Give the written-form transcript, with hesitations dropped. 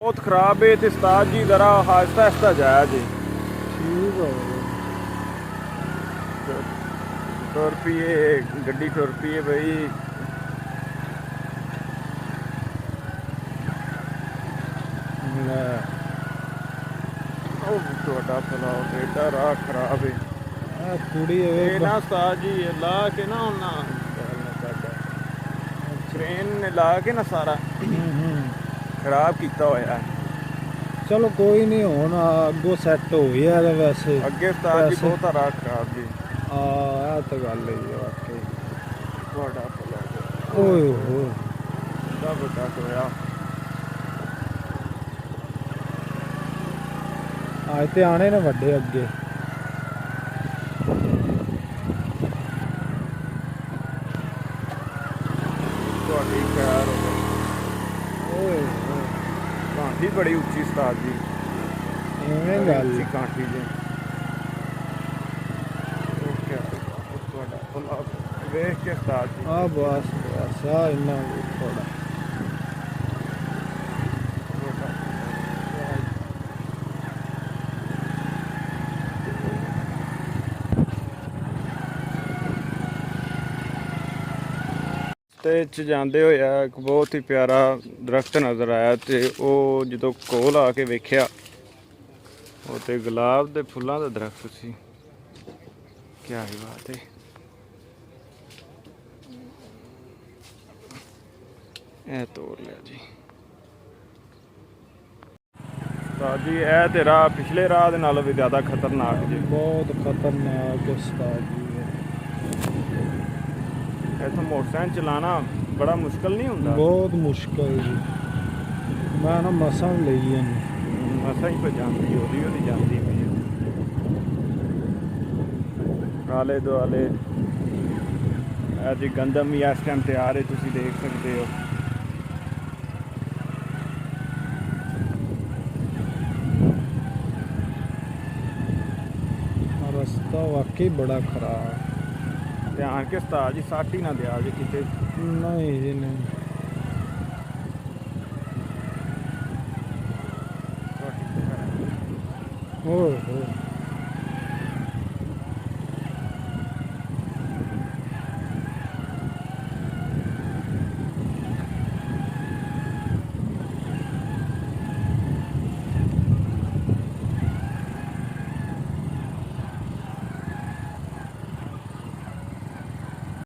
बहुत खराब है तो उस्ताद जी जरा आहिस्ता आहिस्ता जाया जी। ठीक है टुर पिए गड्डी टुर पिए भाई। थोड़ा फलाओ एडा राह खराब है कुड़ी ये ना उस्ताद जी ला के ना ट्रेन ने ला के ना सारा खराब किया होया। चलो कोई नहीं हुण अगों सैट हो गया वैसे अगे उस्ताद जी बहुत राह खराब जी। हाँ तो गल है वाकई थोड़ा फलाओ ओए हो बड़ा बड़ा होया। आज तो आने ने वड्डे अगे खैर ओए कांठी बड़ी उच्ची उस्ताद जी। इवें गल उच्ची कांठी जी वेख के उस्ताद जी हाँ बस बस आ इन्ना थोड़ा ਤੇ ਜਾਂਦੇ ਹੋਇਆ ਇੱਕ ਬਹੁਤ ਹੀ ਪਿਆਰਾ ਦਰਖਤ ਨਜ਼ਰ ਆਇਆ ਤੇ ਉਹ ਜਦੋਂ ਕੋਲ ਆ ਕੇ ਵੇਖਿਆ ਉਹ ਤੇ ਗੁਲਾਬ ਦੇ ਫੁੱਲਾਂ ਦਾ ਦਰਖਤ ਸੀ। ਕੀ ਹੀ ਬਾਤ ਹੈ। ਇਹ ਤੋੜ ਲਿਆ ਜੀ ਉਸਤਾਦ ਜੀ। ਇਹ ਤੇ ਰਾਹ ਪਿਛਲੇ ਰਾਹ ਦੇ ਨਾਲੋਂ ਵੀ ਜ਼ਿਆਦਾ ਖਤਰਨਾਕ ਜੀ। बहुत खतरनाक उस्ताद जी ਇੱਥੋਂ ਮੋਟਰਸਾਈਕਲ ਚਲਾਉਣਾ ਬੜਾ ਮੁਸ਼ਕਲ ਨਹੀਂ ਹੁੰਦਾ। बहुत मुश्किल जी मैं ना मसा ले ਮਸਾਂ ਹੀ ਕੋਈ ਜਾਂਦੀ ਉਹਦੀ ਜਾਂਦੀ ਪਈ ਆਲੇ ਦੁਆਲੇ। ਇਹ ਜੀ ਗੰਦਮ ਵੀ ਇਸ ਟਾਈਮ ਤਿਆਰ ਹੈ ਤੁਸੀਂ ਦੇਖ ਸਕਦੇ ਹੋ। रास्ता वाकई बड़ा खराब ਧਿਆन ਕੇ ਉਸਤਾਦ ਜੀ ਸੱਟ ਹੀ ਨਾ ਦਿਆ ਜੇ ਕਿਤੇ। नहीं जी नहीं हो